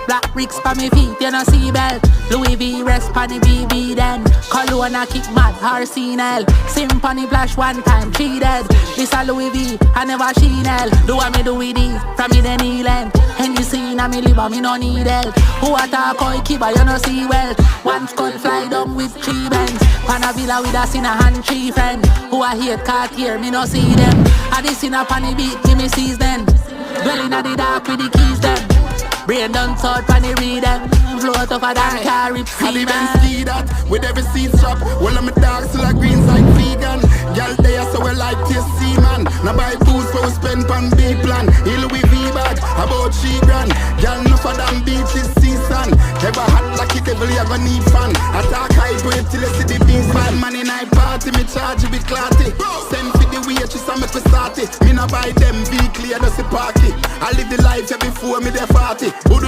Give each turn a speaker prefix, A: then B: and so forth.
A: Black bricks pa me feet, you no see belt. Louis V rest pa the BB then. Cologne a kick mad, Arsenal. Sim pa the flash one time, cheated. This a Louis V, I never Chanel. Do what me do with these, from me the kneeling. And you see na me live, me no need help. Who attack koi kiba, you no see well. One skull fly down with 3 Benz. Pan a villa with us in a hand 3 friend. Who a hate Cartier, me no see them. A this in a pan beat, give me seize them. Dwelling at the dark with the keys them. Brain done sort pan the read them. Float over that carry
B: I the Benz see that with every seed strap. Well I'm a dark still a green side vegan. Girl they are so well like TSC man. Now buy booze for we spend pan B plan. Ill we V bag about 3 grand. Girl no for them beaches season. Ever hot like it devil you ever need fan. Attack high grade till you see the beast. Bad man in night party me charge you with clarity. Send for the waitress and make we start it. Me no buy them weekly I just a party. I live the life here before me the 40. Who do